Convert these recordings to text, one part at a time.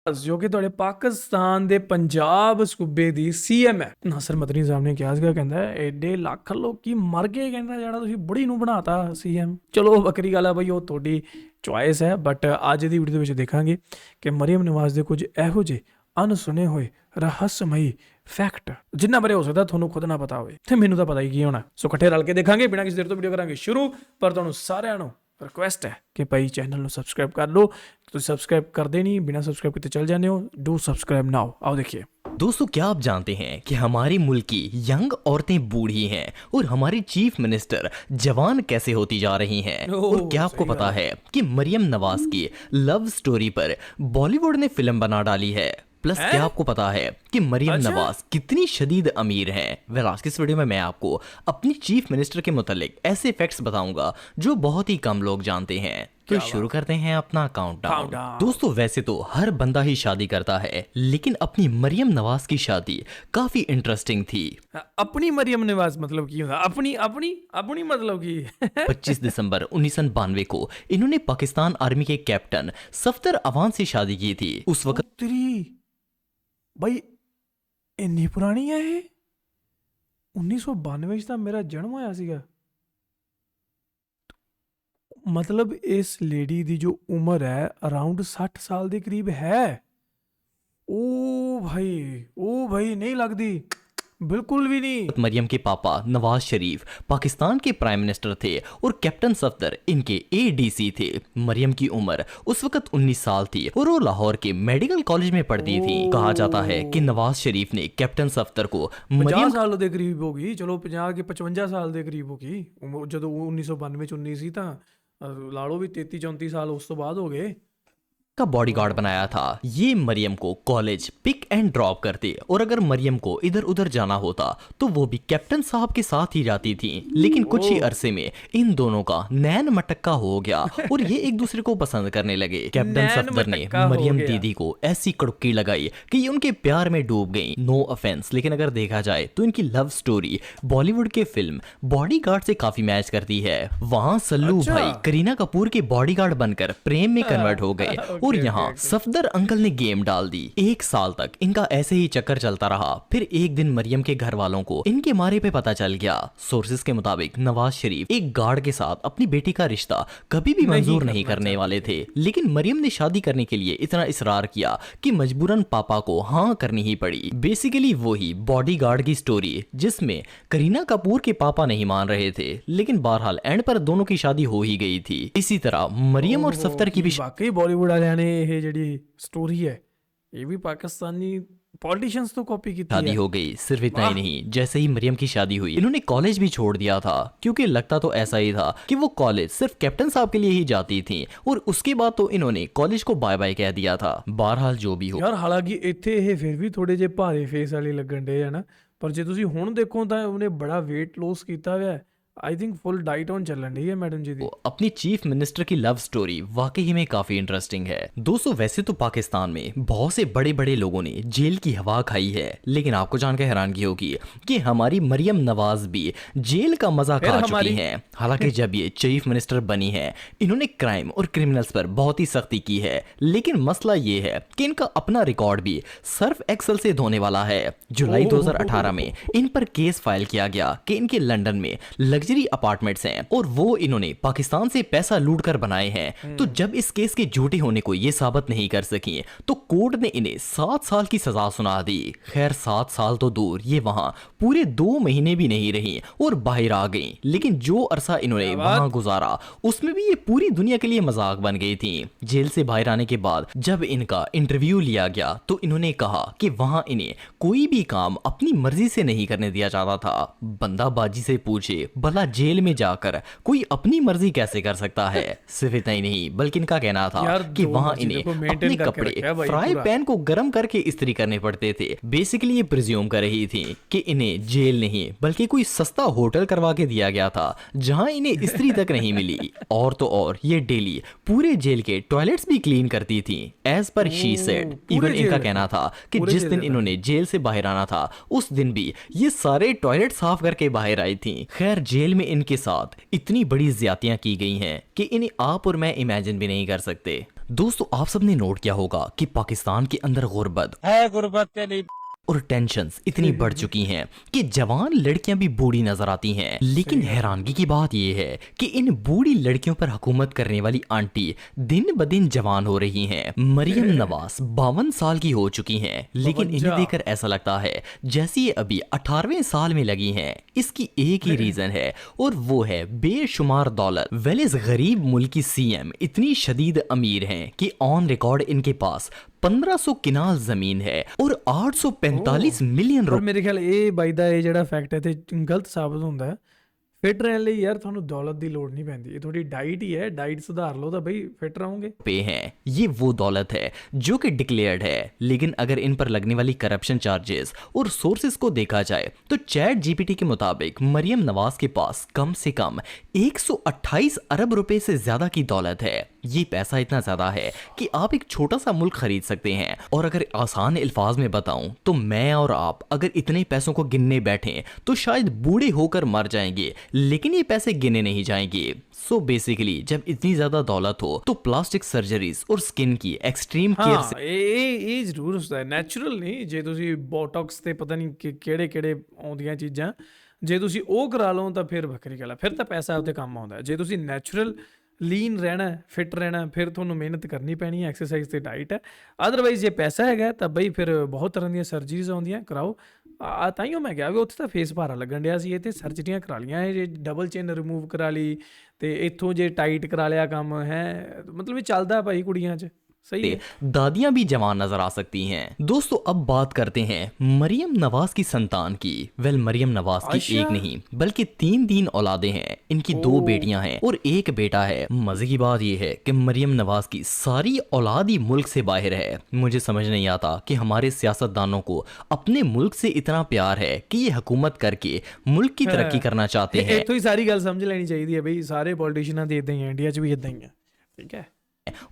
ਜੋ ਕਿ ਤੁਹਾਡੇ ਪਾਕਿਸਤਾਨ ਦੇ ਪੰਜਾਬ ਸੂਬੇ ਦੀ ਸੀਐਮ ਹੈ। ਨਾਸਰ ਮਦਨੀ ਸਾਹਿਬ ਨੇ ਕਿਹਾ ਸੀਗਾ, ਕਹਿੰਦਾ ਐਡੇ ਲੱਖ ਲੋਕੀ ਮਰ ਗਏ, ਕਹਿੰਦਾ ਜਿਹੜਾ ਤੁਸੀਂ ਬੁੜੀ ਨੂੰ ਬਣਾਤਾ ਸੀਐਮ। ਚਲੋ ਵੱਖਰੀ ਗੱਲ ਆ ਬਈ, ਉਹ ਤੁਹਾਡੀ ਚੁਆਇਸ ਹੈ। ਬਟ ਅੱਜ ਦੀ ਵੀਡੀਓ ਦੇ ਵਿੱਚ ਦੇਖਾਂਗੇ ਕਿ ਮਰੀਮ ਨਵਾਜ਼ ਦੇ ਕੁਝ ਇਹੋ ਜਿਹੇ ਅਣਸੁਣੇ ਹੋਏ ਰਹੱਸਮਈ ਫੈਕਟ ਜਿੰਨਾ ਬਾਰੇ ਹੋ ਸਕਦਾ ਤੁਹਾਨੂੰ ਖੁਦ ਨਾ ਪਤਾ ਹੋਵੇ ਤੇ ਮੈਨੂੰ ਤਾਂ ਪਤਾ ਹੀ ਕੀ ਹੋਣਾ। ਸੋ ਇਕੱਠੇ ਰਲ ਕੇ ਦੇਖਾਂਗੇ, ਬਿਨਾਂ ਕਿਸੇ ਦੇਰ ਤੋਂ ਵੀਡੀਓ ਕਰਾਂਗੇ ਸ਼ੁਰੂ। ਪਰ ਤੁਹਾਨੂੰ ਸਾਰਿਆਂ ਨੂੰ रिक्वेस्ट है कि भाई चैनल ਨੂੰ सब्सक्राइब कर लो। तो सब्सक्राइब करते नहीं, बिना सब्सक्राइब किए चल जाने हो। Do subscribe now. आओ देखिए दोस्तों, क्या आप जानते हैं कि हमारे मुल्क की यंग औरतें बूढ़ी हैं और हमारी चीफ मिनिस्टर जवान कैसे होती जा रही हैं? और क्या आपको पता है कि मरियम नवाज की लव स्टोरी पर बॉलीवुड ने फिल्म बना डाली है? प्लस क्या आपको पता है कि मरियम नवाज कितनी शदीद अमीर हैं? वेल, आज की इस वीडियो में मैं आपको अपनी चीफ मिनिस्टर के मुतालिक ऐसे फैक्ट्स बताऊंगा जो बहुत ही कम लोग जानते हैं। तो शुरू करते हैं अपना काउंटडाउन। दोस्तों, वैसे तो हर बंदा ही शादी करता है, लेकिन अपनी मरियम नवाज की शादी काफी इंटरेस्टिंग थी। अपनी मरियम नवाज मतलब की अपनी अपनी अपनी मतलब की 25 दिसंबर 1992 को इन्होंने पाकिस्तान आर्मी के कैप्टन सफदर अवान से शादी की थी। उस वक्त ਬਈ ਇੰਨੀ ਪੁਰਾਣੀ ਹੈ ਇਹ? 1992 ਵਿੱਚ ਤਾਂ ਮੇਰਾ ਜਨਮ ਹੋਇਆ ਸੀਗਾ। ਮਤਲਬ ਇਸ ਲੇਡੀ ਦੀ ਜੋ ਉਮਰ ਹੈ ਅਰਾਊਂਡ 60 ਸਾਲ ਦੇ ਕਰੀਬ ਹੈ। ਉਹ ਭਾਈ ਨਹੀਂ ਲੱਗਦੀ, बिल्कुल भी नहीं। मरियम के पापा नवाज शरीफ पाकिस्तान के प्राइम मिनिस्टर थे और कैप्टन सफदर इनके एडीसी थे। मरियम की उम्र उस वक्त 19 साल थी और वो लाहौर के मेडिकल कॉलेज में पढ़ती थी। कहा जाता है कि नवाज शरीफ ने कैप्टन सफदर को 50 ਸਾਲ ਦੇ ਕਰੀਬ ਹੋ ਗਈ। ਚਲੋ 50 ਕੇ 55 ਸਾਲ ਦੇ ਕਰੀਬ ਹੋ ਗਈ ਜਦੋਂ 1992 ਚ 19 ਸੀ, ਤਾਂ ਲਾ ਲਓ ਵੀ 33 34 ਸਾਲ ਉਸ ਤੋਂ ਬਾਅਦ ਹੋ ਗਏ। का बॉडीगार्ड बनाया था। ये मरियम को कॉलेज पिक एंड ड्रॉप करते और अगर मरियम को इधर उधर जाना होता तो वो भी कैप्टन साहब के साथ ही जाती थी। लेकिन कुछ ही अरसे में इन दोनों का नैन मटक्का हो गया और ये एक दूसरे को पसंद करने लगे। कैप्टन सफदर ने मरियम दीदी को ऐसी कड़ुक्की लगाई कि ये उनके प्यार में डूब गई। नो ऑफेंस, लेकिन अगर देखा जाए तो इनकी लव स्टोरी बॉलीवुड के फिल्म बॉडीगार्ड से काफी मैच करती है। वहां सल्लू भाई करीना कपूर के बॉडीगार्ड बनकर प्रेम में कन्वर्ट हो गए और यहाँ सफदर अंकल ने गेम डाल दी। 1 साल तक इनका ऐसे ही चक्कर चलता रहा। फिर एक दिन मरियम के घर वालों को इनके मारे पे पता चल गया। सोर्सेज के मुताबिक नवाज शरीफ एक गार्ड के साथ अपनी बेटी का रिश्ता कभी भी मंजूर नहीं करने वाले थे, लेकिन मरियम ने शादी करने के लिए इतना इसरार किया कि मजबूरन पापा को हाँ करनी ही पड़ी। बेसिकली वही बॉडीगार्ड की स्टोरी जिसमें करीना कपूर के पापा नहीं मान रहे थे, लेकिन बहरहाल एंड पर दोनों की शादी हो ही गई थी। इसी तरह मरियम और सफदर की भी वाकई बॉलीवुड वाले ने ਇਹ ਜਿਹੜੀ स्टोरी है ये भी पाकिस्तानी पॉलिटिशियंस तो कॉपी की शादी हो गई। सिर्फ इतना ही नहीं, जैसे ही मरियम की शादी हुई इन्होंने कॉलेज भी छोड़ दिया था, क्योंकि लगता तो ऐसा ही था कि वो कॉलेज सिर्फ कैप्टन साहब के लिए ही जाती थी। और उसके बाद तो इन्होंने कॉलेज को बाय बाय कह दिया था। बहरहाल जो भी हो यार, ਹਾਲਾਂਕਿ ਇੱਥੇ ਇਹ ਫਿਰ ਵੀ ਥੋੜੇ ਜਿਹੇ ਭਾਰੇ ਫੇਸ ਵਾਲੇ ਲੱਗਣ ਡੇ ਹੈ ਨਾ, ਪਰ ਜੇ ਤੁਸੀਂ ਹੁਣ ਦੇਖੋ ਤਾਂ ਉਹਨੇ ਬੜਾ weight loss ਕੀਤਾ ਹੋਇਆ ਹੈ। I think full diet on चलन रही है मैडम जी दी। अपनी चीफ मिनिस्टर की लव स्टोरी वाकई में काफी इंटरेस्टिंग है। दोस्तों, वैसे तो पाकिस्तान में बहुत से बड़े बड़े लोगों ने जेल की हवा खाई है, लेकिन आपको जानकर हैरानगी होगी कि हमारी मरियम नवाज भी जेल का मजा खा चुकी हैं। हालांकि जब ये चीफ मिनिस्टर बनी है इन्होंने क्राइम और क्रिमिनल्स पर बहुत ही सख्ती की है, लेकिन मसला ये है कि इनका अपना रिकॉर्ड भी सर्फ एक्सेल से धोने वाला है। जुलाई 2018 में इन पर केस फाइल किया गया कि इनके लंदन में लग्जरी अपार्टमेंट्स हैं और वो इन्होंने पाकिस्तान से पैसा लूट कर बनाए हैं। तो जब इस केस के झूठे होने को ये साबित नहीं कर सकी तो कोर्ट ने इन्हें 7 साल की सजा सुना दी। खैर 7 साल तो दूर, ये वहां पूरे 2 महीने भी नहीं रही और बाहर आ गई। लेकिन जो अरसा इन्होंने वहां गुजारा उसमें भी ये पूरी दुनिया के लिए मजाक बन गई थी। जेल से बाहर आने के बाद जब इनका इंटरव्यू लिया गया तो इन्होंने कहा कि वहां इन्हें कोई भी काम अपनी मर्जी से नहीं करने दिया जाता था। बंदाबाजी से पूछे भला जेल में जाकर कोई अपनी मर्जी कैसे कर सकता है? सिर्फ इतना ही नहीं, बल्कि इनका कहना था कि वहां इन्हें अपने कपड़े फ्राई पैन को गर्म करके इस्त्री करने पड़ते थे। बेसिकली ये प्रिज्यूम कर रही थी कि इन्हें जेल नहीं बल्कि कोई सस्ता होटल करवा के दिया गया था जहां इन्हें इस्त्री तक नहीं मिली। और तो और ये डेली पूरे जेल के टॉयलेट्स भी क्लीन करती थी, as per she said. Even इनका कहना था कि जिस दिन इन्होंने जेल से बाहर आना था उस दिन भी ये सारे टॉयलेट साफ करके बाहर आई थी। खैर जेल में इनके साथ इतनी बड़ी ज्यादतियां की गई हैं कि इन्हें आप और मैं इमेजिन भी नहीं कर सकते। दोस्तों आप सबने नोट किया होगा कि पाकिस्तान के अंदर गुर्बत है गुर्बत तेरी और टेंशन्स इतनी बढ़ चुकी हैं कि जवान लड़कियां भी बूढ़ी नजर आती हैं। लेकिन हैरानगी की बात यह है कि इन बूढ़ी लड़कियों पर हुकूमत करने वाली आंटी दिन ब दिन जवान हो रही हैं। मरियम नवाज 52 साल की हो चुकी हैं, लेकिन इन्हें देखकर ऐसा लगता है जैसे ये अभी 18वें साल में लगी हैं। इसकी एक ही रीजन है और वो है बेशुमार दौलत। वेल इस गरीब मुल्क की सीएम इतनी शदीद अमीर हैं कि ऑन रिकॉर्ड इनके पास 1500 किनाल जमीन है और 845 ਮਿਲੀਅਨ ਪਰ ਮੇਰੇ ਖਿਆਲ ਇਹ ਬਾਈ ਦਾ ਇਹ ਜਿਹੜਾ ਫੈਕਟ ਹੈ ਤੇ ਗਲਤ ਸਾਬਤ ਹੁੰਦਾ ਹੈ। ਫਿਟ ਰਹਿਣ ਲਈ ਯਾਰ ਤੁਹਾਨੂੰ ਦੌਲਤ ਦੀ ਲੋੜ ਨਹੀਂ ਪੈਂਦੀ, ਇਹ ਤੁਹਾਡੀ ਡਾਈਟ ਹੀ ਹੈ। ਡਾਈਟ सुधार लो तो भाई फिट रहोगे। पे हैं ये वो दौलत है जो कि डिक्लेयर्ड है, लेकिन अगर इन पर लगने वाली करप्शन चार्जेस और सोर्सेस को देखा जाए तो चैट जीपीटी के मुताबिक मरियम नवाज के पास कम से कम 128 अरब रुपए से ज्यादा की दौलत है। ये पैसा इतना ज्यादा है कि आप एक छोटा सा मुल्क खरीद सकते हैं। और अगर आसान अल्फाज में बताऊं तो मैं और आप अगर इतने पैसों को गिनने बैठे तो शायद बूढ़े होकर मर जाएंगे, लेकिन ये पैसे गिने नहीं जाएंगे। सो बेसिकली जब इतनी ज्यादा दौलत हो तो प्लास्टिक सर्जरीज और स्किन की एक्सट्रीम केयर ਹਾਂ ਇਹ ਜ਼ਰੂਰ ਹੁੰਦਾ ਹੈ, ਨੈਚੁਰਲ ਨਹੀਂ। ਜੇ ਤੁਸੀਂ ਬੋਟੌਕਸ ਤੇ ਪਤਾ ਨਹੀਂ ਕਿਹੜੇ ਕਿਹੜੇ ਆਉਂਦੀਆਂ ਚੀਜ਼ਾਂ, ਜੇ ਤੁਸੀਂ ਉਹ ਕਰਾ ਲਓ ਤਾਂ ਫਿਰ ਵੱਖਰੀ ਗੱਲ ਹੈ, ਫਿਰ ਤਾਂ ਪੈਸਾ ਉਹਤੇ ਕੰਮ ਆਉਂਦਾ ਹੈ। ਜੇ ਤੁਸੀਂ ਨੈਚੁਰਲ ਲੀਨ ਰਹਿਣਾ, ਫਿਟ ਰਹਿਣਾ, ਫਿਰ ਤੁਹਾਨੂੰ ਮਿਹਨਤ ਕਰਨੀ ਪੈਣੀ ਹੈ, ਐਕਸਰਸਾਈਜ਼ ਤੇ ਡਾਈਟ ਹੈ। ਅਦਰਵਾਈਜ਼ ਜੇ ਪੈਸਾ ਹੈਗਾ ਤਾਂ ਬਈ ਫਿਰ ਬਹੁਤ ਤਰ੍ਹਾਂ ਦੀਆਂ ਸਰਜਰੀਜ਼ ਆਉਂਦੀਆਂ, ਕਰਾਓ। ਤਾਈਓ ਮੈਂ ਕਿਹਾ ਵੀ ਉੱਥੇ ਤਾਂ ਫੇਸ ਭਾਰਾ ਲੱਗਣ ਡਿਆ ਸੀ, ਇਹ ਤੇ ਸਰਜਰੀਆਂ ਕਰਾ ਲੀਆਂ, ਇਹ ਜੇ ਡਬਲ ਚਿਨ ਰਿਮੂਵ ਕਰਾ ਲਈ ਤੇ ਇੱਥੋਂ ਜੇ ਟਾਈਟ ਕਰਾ ਲਿਆ ਕੰਮ ਹੈ, ਮਤਲਬ ਇਹ ਚੱਲਦਾ ਭਾਈ ਕੁੜੀਆਂ 'ਚ। सही है। दादियां भी जवान नजर आ सकती हैं। दोस्तों अब बात करते हैं मरियम नवाज की संतान की। वेल मरियम नवाज की एक नहीं बल्कि 3 औलादें हैं। इनकी 2 बेटियां हैं और 1 बेटा है। मजे की बात यह है कि मरियम नवाज की सारी औलाद ही मुल्क से बाहर है। मुझे समझ नहीं आता कि हमारे सियासतदानों को अपने मुल्क से इतना प्यार है कि ये हुकूमत करके मुल्क की तरक्की करना चाहते हैं। इत्थों ही सारी गल समझ लेनी चाहिए है भाई, सारे पॉलिटिशियन दे इदां ही है, इंडिया च भी इदां ही है, ठीक है।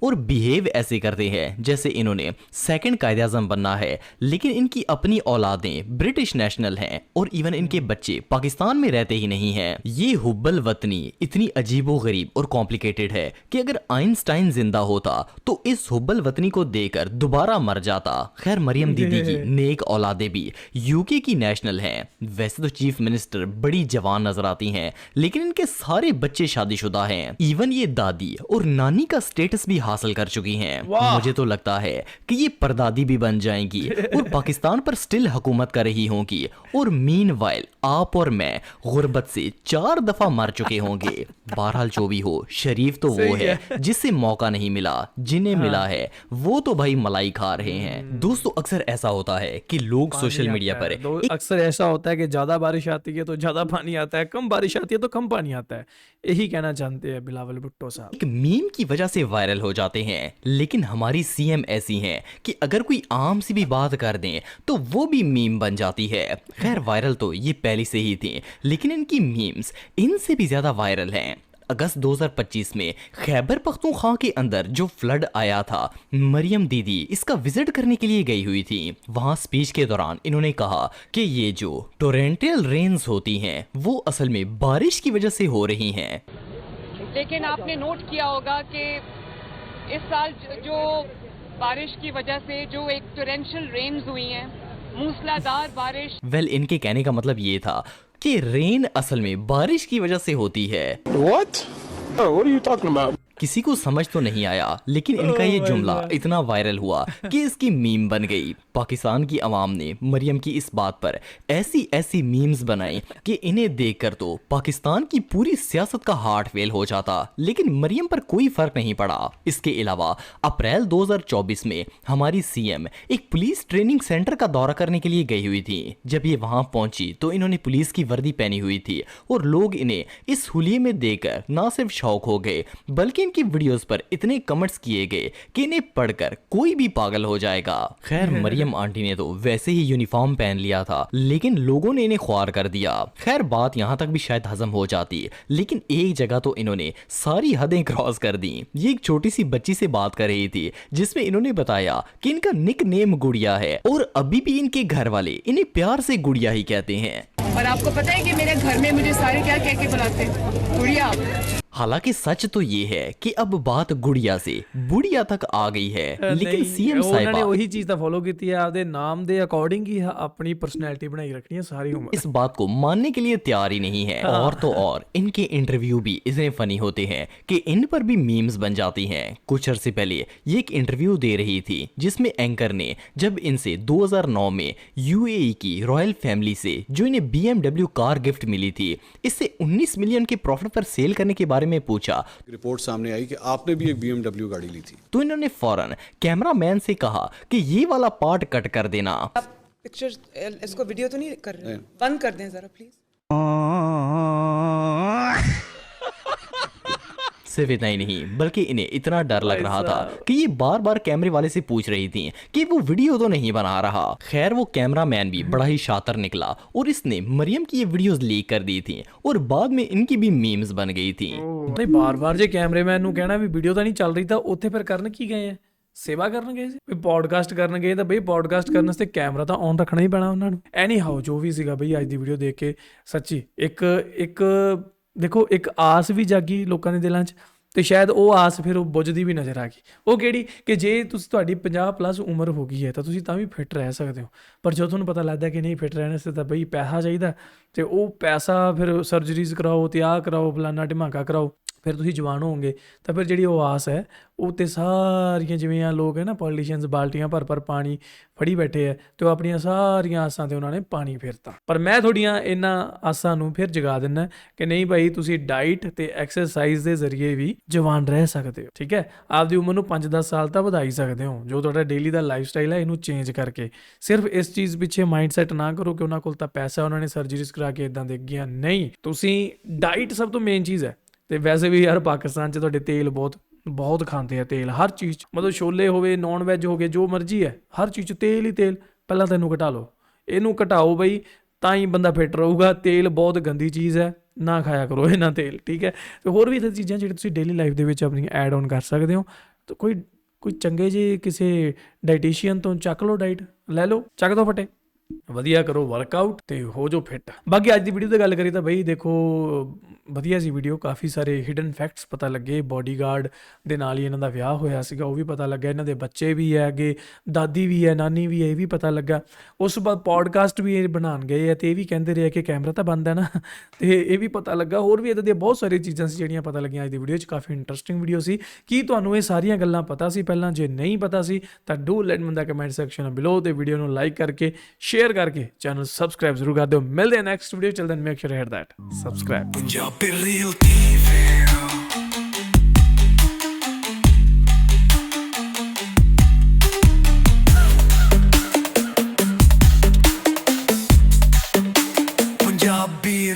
और बिहेव ऐसे करते हैं जैसे इन्होंने सेकंड कायदे आज़म बनना है, लेकिन इनकी अपनी औलादें ब्रिटिश नेशनल हैं और इवन इनके बच्चे पाकिस्तान में रहते ही नहीं हैं। ये हुब्बल वतनी इतनी अजीबो गरीब और कॉम्प्लिकेटेड है कि अगर आइंस्टाइन जिंदा होता तो इस हुब्बल वतनी को देकर दोबारा मर जाता। खैर मरियम दीदी की नेक औलादे भी यूके की नेशनल हैं। वैसे तो चीफ मिनिस्टर बड़ी जवान नजर आती हैं, लेकिन इनके सारे बच्चे शादीशुदा हैं। इवन ये दादी और नानी का स्टेटस भी हासिल कर चुकी हैं। मुझे तो लगता है कि ये परदादी भी बन जाएंगी और पाकिस्तान पर स्टिल हुकूमत कर रही होंगी। और मीनवाइल आप और मैं गुर्बत से 4 दफा मर चुके होंगे। बहरहाल जो भी हो, शरीफ तो वो है जिससे मौका नहीं मिला, जिन्हें मिला है वो तो भाई मलाई खा रहे हैं। दोस्तों अक्सर ऐसा होता है कि लोग सोशल मीडिया पर अक्सर ऐसा होता है कि ज्यादा बारिश आती है तो ज्यादा पानी आता है, कम बारिश आती है तो कम पानी आता है। यही कहना चाहते हैं बिलावल भुट्टो साहब। एक मीम की वजह से वायरल हो जाते हैं, लेकिन हमारी सीएम ऐसी हैं कि अगर कोई आम सी भी बात कर दें तो वो भी मीम बन जाती है। खैर वायरल तो ये पहले से ही थी, लेकिन इनकी मीम्स इनसे भी ज्यादा वायरल हैं। अगस्त 2025 में खैबर पख्तूनख्वा के अंदर जो फ्लड आया था, मरियम दीदी इसका विजिट करने के लिए गई हुई थी। वहां स्पीच के दौरान इन्होंने कहा कि ये जो टोरेंटल रेन्स होती हैं वो असल में बारिश की वजह से हो रही हैं। लेकिन आपने नोट किया होगा कि इस साल जो बारिश की वजह से जो एक टोरेंशियल रेन्स हुई हैं, मूसलाधार बारिश। वेल इनके कहने का मतलब ये था कि रेन असल में बारिश की वजह से होती है। What? Oh, what are you talking about? किसी को समझ तो नहीं आया, लेकिन इनका ये जुमला इतना वायरल हुआ कि इसकी मीम बन गई। पाकिस्तान की आवाम ने मरियम की इस बात पर ऐसी ऐसी मीम्स बनाई कि इन्हें देखकर तो पाकिस्तान की पूरी सियासत का हार्ट फेल हो जाता, लेकिन मरियम पर कोई फर्क नहीं पड़ा। इसके अलावा अप्रैल 2024 में हमारी सीएम एक पुलिस ट्रेनिंग सेंटर का दौरा करने के लिए गई हुई थी। जब ये वहां पहुंची तो इन्होंने पुलिस की वर्दी पहनी हुई थी और लोग इन्हें इस हुलिये में देखकर ना सिर्फ शौक हो गए, बल्कि इनकी वीडियोस पर इतने कमेंट्स किए गए कि इन्हें पढ़कर कोई भी पागल हो जाएगा। खैर मरियम आंटी ने तो वैसे ही यूनिफॉर्म पहन लिया था, लेकिन लोगों ने इन्हें ख्वार कर दिया। खैर बात यहाँ तक भी शायद हजम हो जाती, लेकिन एक जगह तो इन्होंने सारी हदें क्रॉस कर दी। ये एक छोटी सी बच्ची से बात कर रही थी, जिसमें इन्होंने बताया कि इनका निक नेम गुड़िया है और अभी भी इनके घर वाले इन्हें प्यार से गुड़िया ही कहते हैं। और आपको पता है कि मेरे घर में मुझे सारे क्या कह के बुलाते हैं? गुड़िया। हालांकि सच तो ये है कि अब बात गुड़िया से बुढ़िया तक आ गई है, लेकिन सीएम ਉਹਨਾਂ ਨੇ साहिबा ਉਹੀ ਚੀਜ਼ ਤਾਂ ਫੋਲੋ ਕੀਤੀ ਹੈ, ਆਪਦੇ ਨਾਮ ਦੇ ਅਕੋਰਡਿੰਗ ਹੀ ਆਪਣੀ ਪਰਸਨੈਲਿਟੀ ਬਣਾਈ ਰੱਖਣੀ ਹੈ ਸਾਰੀ ਉਮਰ। इस बात को मानने के लिए तैयार ही नहीं है। और तो और इनके इंटरव्यू भी इतने फनी होते हैं कि इन पर भी मीम्स बन जाती हैं। कुछ अरसे पहले ये एक इंटरव्यू दे रही थी जिसमें एंकर ने जब इनसे 2009 में यूएई की रॉयल फैमिली से जो इन्हें BMW कार गिफ्ट मिली थी, इससे 19 मिलियन के प्रॉफिट पर सेल करने के बारे में पूछा रिपोर्ट सामने आई कि आपने भी एक BMW गाड़ी ली थी। तो इन्होंने फौरन कैमरामैन से कहा कि ये वाला पार्ट कट कर देना। आप पिक्चर इसको वीडियो तो नहीं कर रहे हैं? बंद कर दें जरा प्लीज। सिर्फ इतना ही नहीं बल्कि इन्हें इतना डर लग रहा था कि ये बार बार कैमरे वाले से पूछ रही थी कि वो वीडियो तो नहीं बना रहा। खैर वो कैमरामैन भी बड़ा ही शातिर निकला और इसने मरियम की ये वीडियोस लीक कर दी थी और बाद में इनकी भी मीम्स बन गई थी। ਨਹੀਂ ਬਾਰ-ਬਾਰ ਜੇ ਕੈਮਰਾਮੈਨ ਨੂੰ ਕਹਿਣਾ ਵੀ ਵੀਡੀਓ ਤਾਂ ਨਹੀਂ ਚੱਲ ਰਹੀ ਤਾਂ ਉੱਥੇ ਫਿਰ ਕਰਨ ਕੀ ਗਏ ਆ? ਸੇਵਾ ਕਰਨ ਗਏ ਸੀ, ਵੀ ਪੋਡਕਾਸਟ ਕਰਨ ਗਏ ਤਾਂ ਬਈ ਪੋਡਕਾਸਟ ਕਰਨ ਵਾਸਤੇ ਕੈਮਰਾ ਤਾਂ ਔਨ ਰੱਖਣਾ ਹੀ ਪੈਣਾ ਉਹਨਾਂ ਨੂੰ। ਐਨੀ ਹਾਓ ਜੋ ਵੀ ਸੀਗਾ ਬਈ ਅੱਜ ਦੀ ਵੀਡੀਓ ਦੇਖ ਕੇ ਸੱਚੀ ਇੱਕ ਦੇਖੋ ਇੱਕ ਆਸ ਵੀ ਜਾਗੀ ਲੋਕਾਂ ਦੇ ਦਿਲਾਂ 'ਚ ਤੇ ਸ਼ਾਇਦ ਉਹ ਆਸ ਫਿਰ ਉਹ ਬੁੱਝਦੀ ਵੀ ਨਜ਼ਰ ਆ ਗਈ। ਉਹ ਕਿਹੜੀ ਕਿ ਜੇ ਤੁਸੀਂ ਤੁਹਾਡੀ 50+ ਉਮਰ ਹੋ ਗਈ ਹੈ ਤਾਂ ਤੁਸੀਂ ਤਾਂ ਵੀ ਫਿੱਟ ਰਹਿ ਸਕਦੇ ਹੋ, ਪਰ ਜਦੋਂ ਤੁਹਾਨੂੰ ਪਤਾ ਲੱਗਦਾ ਕਿ ਨਹੀਂ ਫਿੱਟ ਰਹਿਣ ਵਾਸਤੇ ਤਾਂ ਬਈ ਪੈਸਾ ਚਾਹੀਦਾ ਤੇ ਉਹ ਪੈਸਾ ਫਿਰ ਸਰਜਰੀਜ਼ ਕਰਾਓ ਤੇ ਆਹ ਕਰਾਓ ਫਲਾਨਾ ਢਿਮਾਕਾ ਕਰਾਓ, ਫਿਰ ਤੁਸੀਂ ਜਵਾਨ ਹੋਵੋਗੇ ਤਾਂ ਫਿਰ ਜਿਹੜੀ ਉਹ ਆਸ ਹੈ ਉਹ ਤੇ ਸਾਰੀਆਂ ਜਿਵੇਂ ਆ ਲੋਕ ਹੈ ਨਾ ਪੋਲੀਟੀਸ਼ੀਅਨਸ ਬਾਲਟੀਆਂ ਭਰ ਪਾਣੀ ਫੜੀ ਬੈਠੇ ਹੈ ਤੇ ਉਹ ਆਪਣੀਆਂ ਸਾਰੀਆਂ ਆਸਾਂ ਤੇ ਉਹਨਾਂ ਨੇ ਪਾਣੀ ਫੇਰਤਾ। ਪਰ ਮੈਂ ਤੁਹਾਡੀਆਂ ਇਹਨਾਂ ਆਸਾਂ ਨੂੰ ਫਿਰ ਜਗਾ ਦਿੰਦਾ ਕਿ ਨਹੀਂ ਭਾਈ ਤੁਸੀਂ ਡਾਈਟ ਤੇ ਐਕਸਰਸਾਈਜ਼ ਦੇ ਜ਼ਰੀਏ ਵੀ ਜਵਾਨ ਰਹਿ ਸਕਦੇ ਹੋ। ਠੀਕ ਹੈ, ਆਪਦੀ ਉਮਰ ਨੂੰ 5-10 ਸਾਲ ਤਾਂ ਵਧਾ ਹੀ ਸਕਦੇ ਹੋ ਜੋ ਤੁਹਾਡਾ ਡੇਲੀ ਦਾ ਲਾਈਫ ਸਟਾਈਲ ਹੈ ਇਹਨੂੰ ਚੇਂਜ ਕਰਕੇ। ਸਿਰਫ ਇਸ ਚੀਜ਼ ਪਿੱਛੇ ਮਾਈਂਡਸੈਟ ਨਾ ਕਰੋ ਕਿ ਉਹਨਾਂ ਕੋਲ ਤਾਂ ਪੈਸਾ ਉਹਨਾਂ ਨੇ ਸਰਜਰੀਜ਼ ਕਰਾ ਕੇ ਇਦਾਂ ਦੇ ਗਿਆ। ਨਹੀਂ, ਤੁਸੀਂ ਡਾਈਟ ਸਭ ਤੋਂ ਮੇਨ ਚੀਜ਼ ਹੈ। ਤੇ ਵੈਸੇ ਵੀ ਯਾਰ ਪਾਕਿਸਤਾਨ 'ਚ ਤੁਹਾਡੇ ਤੇਲ ਬਹੁਤ ਖਾਂਦੇ ਆ ਤੇਲ ਹਰ ਚੀਜ਼ 'ਚ, ਮਤਲਬ ਛੋਲੇ ਹੋਵੇ ਨੌਨ ਵੈਜ ਹੋ ਗਏ ਜੋ ਮਰਜ਼ੀ ਹੈ ਹਰ ਚੀਜ਼ 'ਚ ਤੇਲ ਹੀ ਤੇਲ। ਪਹਿਲਾਂ ਤੈਨੂੰ ਘਟਾ ਲਓ, ਇਹਨੂੰ ਘਟਾਓ ਬਈ ਤਾਂ ਹੀ ਬੰਦਾ ਫਿੱਟ ਰਹੂਗਾ। ਤੇਲ ਬਹੁਤ ਗੰਦੀ ਚੀਜ਼ ਹੈ, ਨਾ ਖਾਇਆ ਕਰੋ ਇਹਨਾਂ ਤੇਲ। ਠੀਕ ਹੈ, ਤੇ ਹੋਰ ਵੀ ਇੱਥੇ ਚੀਜ਼ਾਂ ਜਿਹੜੀਆਂ ਤੁਸੀਂ ਡੇਲੀ ਲਾਈਫ ਦੇ ਵਿੱਚ ਆਪਣੀ ਐਡ ਔਨ ਕਰ ਸਕਦੇ ਹੋ। ਤਾਂ ਕੋਈ ਚੰਗੇ ਜੇ ਕਿਸੇ ਡਾਈਟੀਸ਼ੀਅਨ ਤੋਂ ਚੱਕ ਲਓ, ਡਾਈਟ ਲੈ ਲਓ, ਚੱਕ ਦੋ ਫਟੇ, ਵਧੀਆ ਕਰੋ ਵਰਕਆਊਟ ਤੇ ਹੋ ਜੋ ਫਿੱਟ। ਬਾਕੀ ਅੱਜ ਦੀ ਵੀਡੀਓ ਦੀ ਗੱਲ ਕਰੀ ਤਾਂ ਬਈ ਦੇਖੋ ਵਧੀਆ ਸੀ ਵੀਡੀਓ, ਕਾਫੀ ਸਾਰੇ ਹਿਡਨ ਫੈਕਟਸ ਪਤਾ ਲੱਗੇ। ਬੋਡੀਗਾਰਡ ਦੇ ਨਾਲ ਹੀ ਇਹਨਾਂ ਦਾ ਵਿਆਹ ਹੋਇਆ ਸੀਗਾ ਉਹ ਵੀ ਪਤਾ ਲੱਗਾ, ਇਹਨਾਂ ਦੇ ਬੱਚੇ ਵੀ ਹੈ ਅੱਗੇ, ਦਾਦੀ ਵੀ ਹੈ, ਨਾਨੀ ਵੀ ਹੈ, ਇਹ ਵੀ ਪਤਾ ਲੱਗਾ। ਉਸ ਤੋਂ ਬਾਅਦ ਪੋਡਕਾਸਟ ਵੀ ਇਹ ਬਣਾਉਣ ਗਏ ਆ ਤੇ ਇਹ ਵੀ ਕਹਿੰਦੇ ਰਹੇ ਕਿ ਕੈਮਰਾ ਤਾਂ ਬੰਦ ਹੈ ਨਾ, ਤੇ ਇਹ ਵੀ ਪਤਾ ਲੱਗਾ। ਹੋਰ ਵੀ ਇੱਦਾਂ ਦੀਆਂ ਬਹੁਤ ਸਾਰੀਆਂ ਚੀਜ਼ਾਂ ਸੀ ਜਿਹੜੀਆਂ ਪਤਾ ਲੱਗੀਆਂ ਅੱਜ ਦੀ ਵੀਡੀਓ 'ਚ। ਕਾਫੀ ਇੰਟਰਸਟਿੰਗ ਵੀਡੀਓ ਸੀ। ਕੀ ਤੁਹਾਨੂੰ ਇਹ ਸਾਰੀਆਂ ਗੱਲਾਂ ਪਤਾ ਸੀ ਪਹਿਲਾਂ? ਜੇ ਨਹੀਂ ਪਤਾ ਸੀ ਤਾਂ do let me in the comment section below ਤੇ ਵੀਡੀਓ ਨੂੰ ਲਾਈਕ ਕਰਕੇ ਸ਼ੇਅਰ ਕਰਕੇ ਚੈਨਲ ਸਬਸਕ੍ਰਾਈਬ ਜ਼ਰੂਰ ਕਰ ਦਿਓ। ਮਿਲਦੇ ਹਾਂ ਨੈਕਸਟ ਵੀਡੀਓ, ਚਲ then make sure hit that subscribe. Punjabi Reel TV Punjabi